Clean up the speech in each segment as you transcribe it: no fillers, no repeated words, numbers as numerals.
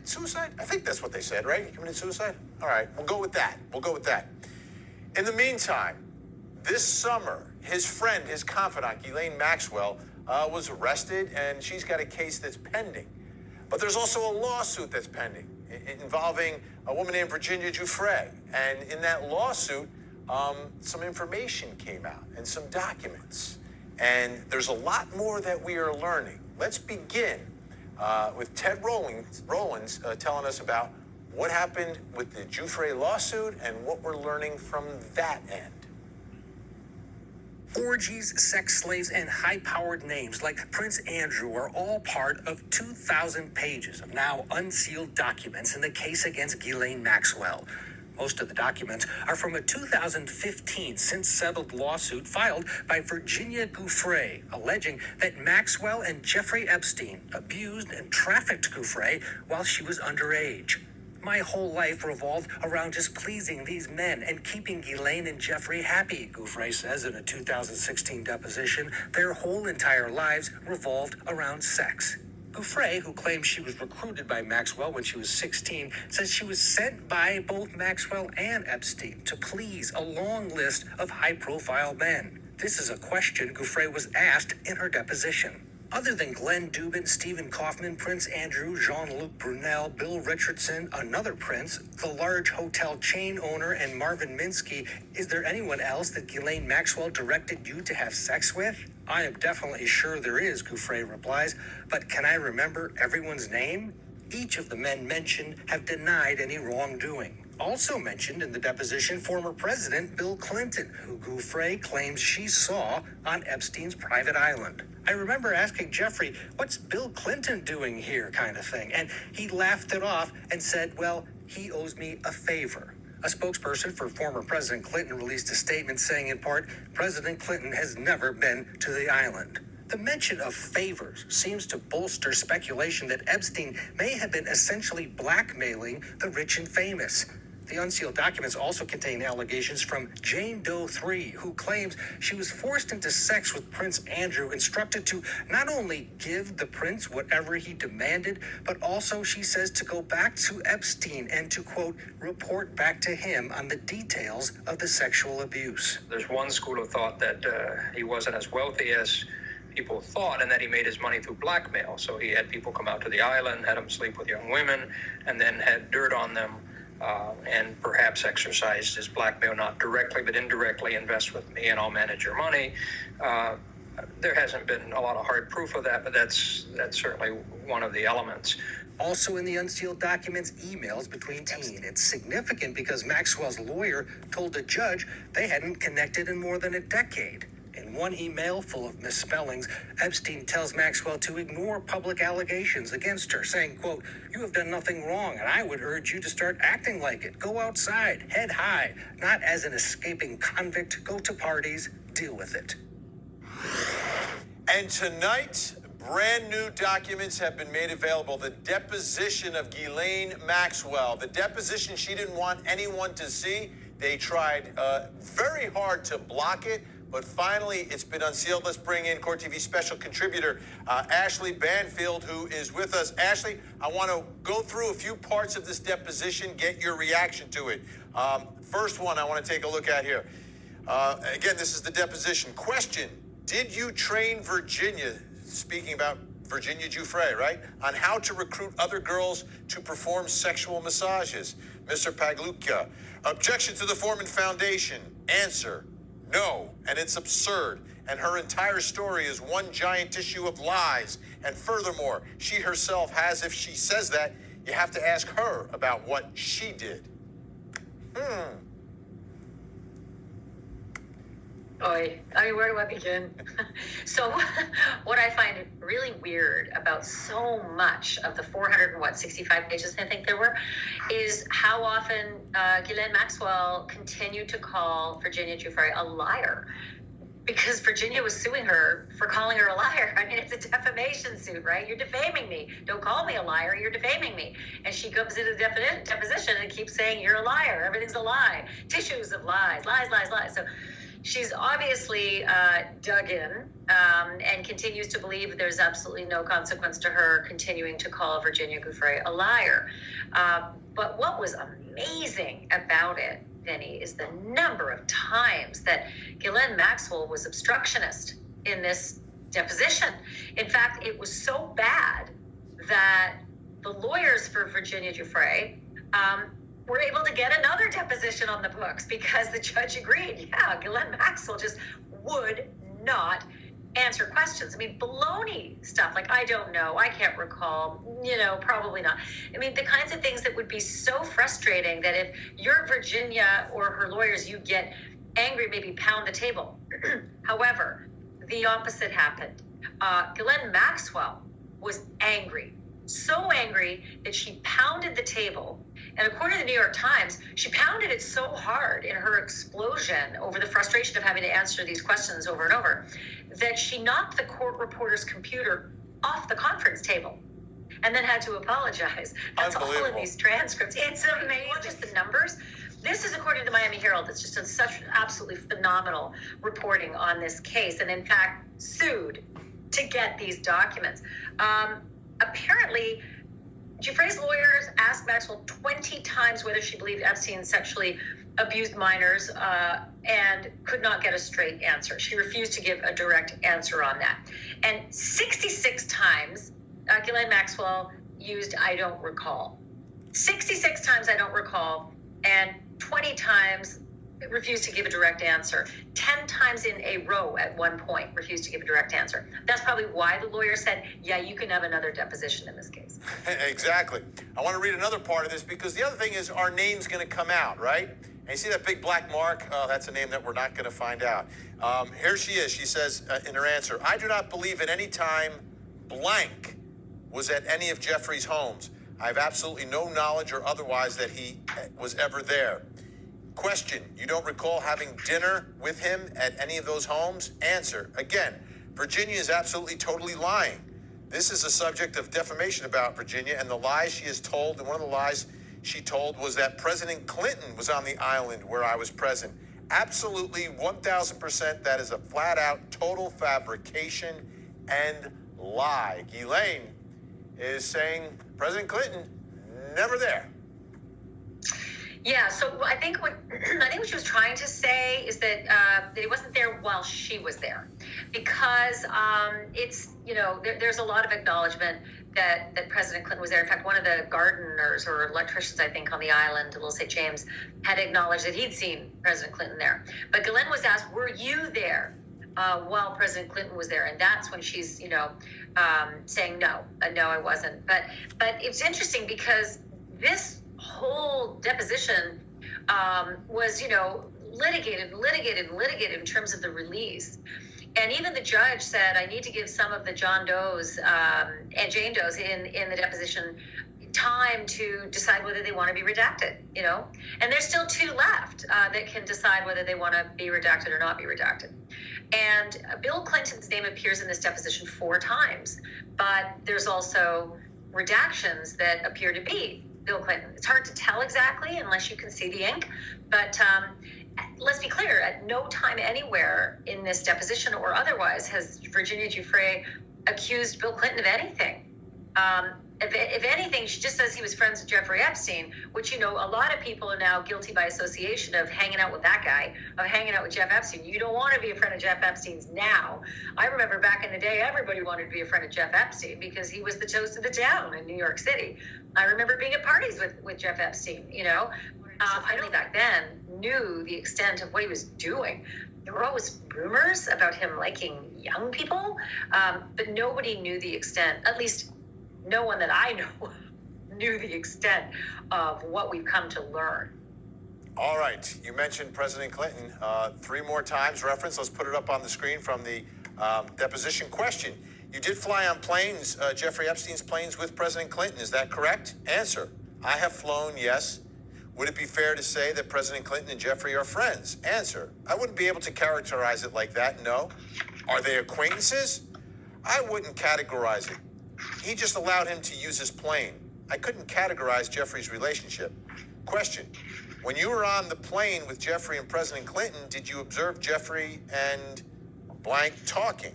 suicide? I think that's what they said, right? He committed suicide? All right, we'll go with that. In the meantime, this summer, his friend, his confidant, Ghislaine Maxwell, was arrested, and she's got a case that's pending. But there's also a lawsuit that's pending involving a woman named Virginia Giuffre. And in that lawsuit, some information came out and some documents. And there's a lot more that we are learning. Let's begin with Ted Rollins telling us about what happened with the Giuffre lawsuit and what we're learning from that end. Orgies, sex slaves, and high-powered names like Prince Andrew are all part of 2,000 pages of now unsealed documents in the case against Ghislaine Maxwell. Most of the documents are from a 2015 since-settled lawsuit filed by Virginia Giuffre, alleging that Maxwell and Jeffrey Epstein abused and trafficked Giuffre while she was underage. My whole life revolved around just pleasing these men and keeping Ghislaine and Jeffrey happy, Giuffre says in a 2016 deposition. Their whole entire lives revolved around sex. Giuffre, who claims she was recruited by Maxwell when she was 16, says she was sent by both Maxwell and Epstein to please a long list of high-profile men. This is a question Giuffre was asked in her deposition. Other than Glenn Dubin, Stephen Kaufman, Prince Andrew, Jean-Luc Brunel, Bill Richardson, another prince, the large hotel chain owner, and Marvin Minsky, is there anyone else that Ghislaine Maxwell directed you to have sex with? I am definitely sure there is, Giuffre replies, but can I remember everyone's name? Each of the men mentioned have denied any wrongdoing. Also mentioned in the deposition, former President Bill Clinton, who Giuffre claims she saw on Epstein's private island. I remember asking Jeffrey, what's Bill Clinton doing here, kind of thing, and he laughed it off and said, well, he owes me a favor. A spokesperson for former President Clinton released a statement saying, in part, President Clinton has never been to the island. The mention of favors seems to bolster speculation that Epstein may have been essentially blackmailing the rich and famous. The unsealed documents also contain allegations from Jane Doe 3, who claims she was forced into sex with Prince Andrew, instructed to not only give the prince whatever he demanded, but also, she says, to go back to Epstein and to, quote, report back to him on the details of the sexual abuse. There's one school of thought that he wasn't as wealthy as people thought, and that he made his money through blackmail. So he had people come out to the island, had them sleep with young women, and then had dirt on them. And perhaps exercised his blackmail, not directly, but indirectly, invest with me and I'll manage your money. There hasn't been a lot of hard proof of that, but that's certainly one of the elements. Also in the unsealed documents, emails between teens. It's significant because Maxwell's lawyer told the judge they hadn't connected in more than a decade. In one email full of misspellings, Epstein tells Maxwell to ignore public allegations against her, saying, quote, you have done nothing wrong, and I would urge you to start acting like it. Go outside, head high, not as an escaping convict. Go to parties, deal with it. And tonight, brand new documents have been made available. The deposition of Ghislaine Maxwell. The deposition she didn't want anyone to see. They tried very hard to block it, but finally it's been unsealed. Let's bring in Court TV special contributor Ashley Banfield, who is with us. Ashley, I want to go through a few parts of this deposition, get your reaction to it. First one I want to take a look at here. Again, this is the deposition. Question, did you train Virginia, speaking about Virginia Giuffre, right, on how to recruit other girls to perform sexual massages? Mr. Pagliuca. Objection to the Foreman Foundation. Answer, no, and it's absurd. And her entire story is one giant issue of lies. And furthermore, she herself has, if she says that, you have to ask her about what she did. Boy, I mean, where do I begin? So what I find really weird about so much of the 465 pages, I think there were, is how often Ghislaine Maxwell continued to call Virginia Giuffre a liar. Because Virginia was suing her for calling her a liar. I mean, it's a defamation suit, right? You're defaming me. Don't call me a liar. You're defaming me. And she comes into the deposition and keeps saying, you're a liar. Everything's a lie. Tissues of lies, lies, lies, lies. So she's obviously dug in and continues to believe there's absolutely no consequence to her continuing to call Virginia Giuffre a liar. But what was amazing about it, Vinny, is the number of times that Ghislaine Maxwell was obstructionist in this deposition. In fact, it was so bad that the lawyers for Virginia Giuffre were able to get another deposition on the books because the judge agreed. Yeah, Ghislaine Maxwell just would not answer questions. I mean, baloney stuff like, I don't know, I can't recall, probably not. I mean, the kinds of things that would be so frustrating that if you're Virginia or her lawyers, you get angry, maybe pound the table. However, the opposite happened. Ghislaine Maxwell was angry, so angry that she pounded the table. And according to the New York Times, she pounded it so hard in her explosion over the frustration of having to answer these questions over and over that she knocked the court reporter's computer off the conference table and then had to apologize. That's all in these transcripts. It's amazing. Not just the numbers. This is according to the Miami Herald. That's just done such absolutely phenomenal reporting on this case, and in fact sued to get these documents. Apparently, Giuffre's lawyers asked Maxwell 20 times whether she believed Epstein sexually abused minors and could not get a straight answer. She refused to give a direct answer on that. And 66 times, Ghislaine Maxwell used "I don't recall." 66 times "I don't recall," and 20 times refused to give a direct answer. 10 times in a row at one point refused to give a direct answer. That's probably why the lawyer said, yeah, you can have another deposition in this case. Exactly. I want to read another part of this because the other thing is our name's going to come out, right? And you see that big black mark? Oh, that's a name that we're not going to find out. Here she is. She says in her answer, I do not believe at any time blank was at any of Jeffrey's homes. I have absolutely no knowledge or otherwise that he was ever there. Question, you don't recall having dinner with him at any of those homes? Answer, again, Virginia is absolutely totally lying. This is a subject of defamation about Virginia and the lies she has told. And one of the lies she told was that President Clinton was on the island where I was present. Absolutely 1,000%. That is a flat out total fabrication and lie. Ghislaine is saying President Clinton never there. Yeah, so I think what she was trying to say is that he wasn't there while she was there, because it's there's a lot of acknowledgement that President Clinton was there. In fact, one of the gardeners or electricians, I think, on the island, Little St. James, had acknowledged that he'd seen President Clinton there. But Ghislaine was asked, "Were you there while President Clinton was there?" And that's when she's saying no, I wasn't. But it's interesting because this whole deposition was litigated in terms of the release, and even the judge said, I need to give some of the John Does and Jane Does in the deposition time to decide whether they want to be redacted, and there's still 2 left that can decide whether they want to be redacted or not be redacted. And Bill Clinton's name appears in this deposition 4 times, but there's also redactions that appear to be Bill Clinton. It's hard to tell exactly unless you can see the ink, but let's be clear, at no time anywhere in this deposition or otherwise has Virginia Giuffre accused Bill Clinton of anything. If anything, she just says he was friends with Jeffrey Epstein, which, a lot of people are now guilty by association of hanging out with that guy, of hanging out with Jeff Epstein. You don't want to be a friend of Jeff Epstein's now. I remember back in the day, everybody wanted to be a friend of Jeff Epstein because he was the toast of the town in New York City. I remember being at parties with Jeff Epstein, I don't back then knew the extent of what he was doing. There were always rumors about him liking young people, but nobody knew the extent, at least no one that I know knew the extent of what we've come to learn. All right. You mentioned President Clinton 3 more times reference. Let's put it up on the screen from the deposition question. You did fly on planes, Jeffrey Epstein's planes with President Clinton. Is that correct? Answer. I have flown, yes. Would it be fair to say that President Clinton and Jeffrey are friends? Answer. I wouldn't be able to characterize it like that, no. Are they acquaintances? I wouldn't categorize it. He just allowed him to use his plane. I couldn't categorize Jeffrey's relationship. Question. When you were on the plane with Jeffrey and President Clinton, did you observe Jeffrey and blank talking?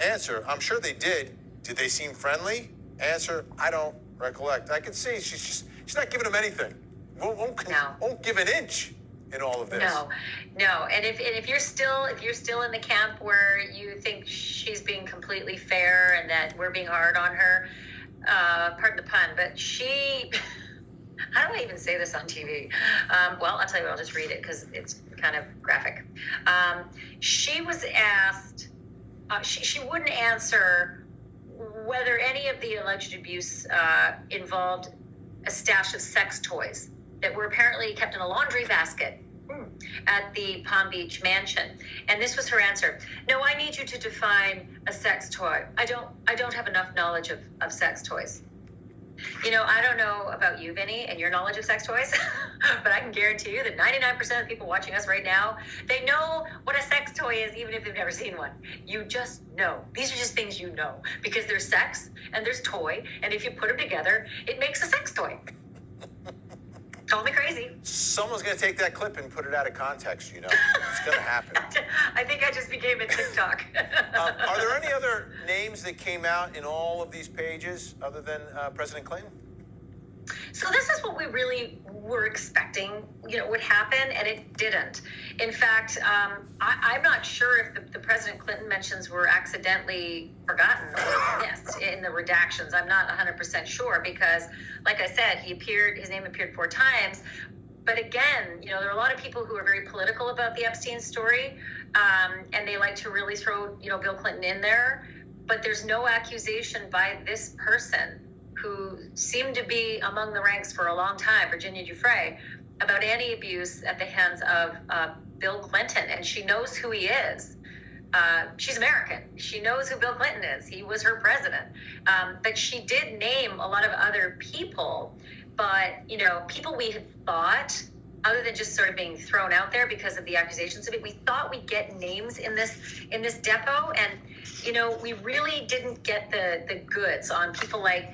Answer, I'm sure they did. Did they seem friendly? Answer, I don't recollect. I can see she's not giving him anything. Won't give an inch in all of this. No. And if you're still in the camp where you think she's being completely fair and that we're being hard on her, pardon the pun, but she, how do I even say this on TV? Well, I'll tell you what, I'll just read it because it's kind of graphic. She was asked, she wouldn't answer whether any of the alleged abuse involved a stash of sex toys that were apparently kept in a laundry basket at the Palm Beach mansion. And this was her answer. No, I need you to define a sex toy. I don't have enough knowledge of sex toys. You know, I don't know about you, Vinny, and your knowledge of sex toys, but I can guarantee you that 99% of people watching us right now, they know what a sex toy is, even if they've never seen one. You just know. These are just things you know, because there's sex and there's toy, and if you put them together, it makes a sex toy. Call me crazy. Someone's going to take that clip and put it out of context, you know. It's going to happen. I think I just became a TikTok. Are there any other names that came out in all of these pages other than President Clinton? So this is what we really were expecting, would happen, and it didn't. In fact, I'm not sure if the President Clinton mentions were accidentally forgotten or missed in the redactions. I'm not 100% sure because, like I said, his name appeared 4 times. But again, there are a lot of people who are very political about the Epstein story, and they like to really throw, Bill Clinton in there. But there's no accusation by this person who seemed to be among the ranks for a long time, Virginia Giuffre, about any abuse at the hands of Bill Clinton. And she knows who he is. She's American. She knows who Bill Clinton is. He was her president. But she did name a lot of other people, but, people we had thought, other than just sort of being thrown out there because of the accusations of it, we thought we'd get names in this depot. And, we really didn't get the goods on people like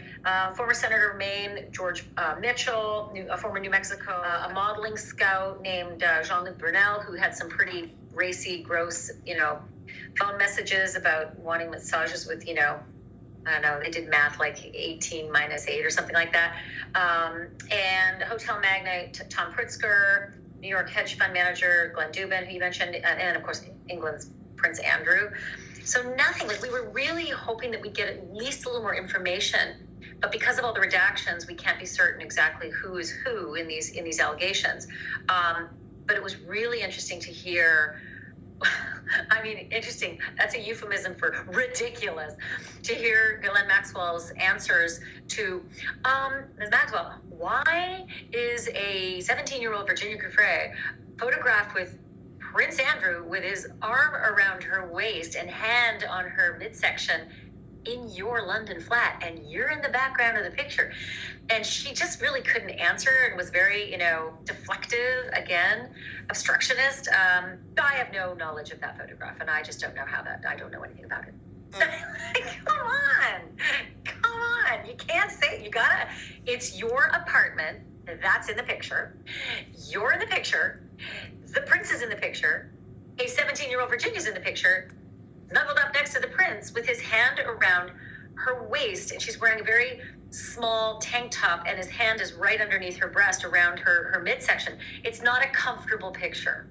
former Senator of Maine, George Mitchell, a former New Mexico, a modeling scout named Jean-Luc Brunel, who had some pretty racy, gross, phone messages about wanting massages with, I don't know, they did math like 18 minus 8 or something like that. And hotel magnate Tom Pritzker, New York hedge fund manager Glenn Dubin, who you mentioned, and of course, England's Prince Andrew. So nothing, we were really hoping that we'd get at least a little more information. But because of all the redactions, we can't be certain exactly who is who in these allegations. But it was really interesting to hear. I mean, interesting. That's a euphemism for ridiculous. To hear Ghislaine Maxwell's answers to Ms. Maxwell, why is a 17-year-old Virginia Giuffre photographed with Prince Andrew with his arm around her waist and hand on her midsection in your London flat, and you're in the background of the picture? And she just really couldn't answer and was very, deflective, again, obstructionist. I have no knowledge of that photograph, and I just don't know I don't know anything about it. Come on. You can't say, it's your apartment that's in the picture. You're in the picture. The prince is in the picture. A 17-year-old Virginia's in the picture, snuggled up next to the prince with his hand around her waist, and she's wearing a very small tank top, and his hand is right underneath her breast around her midsection. It's not a comfortable picture.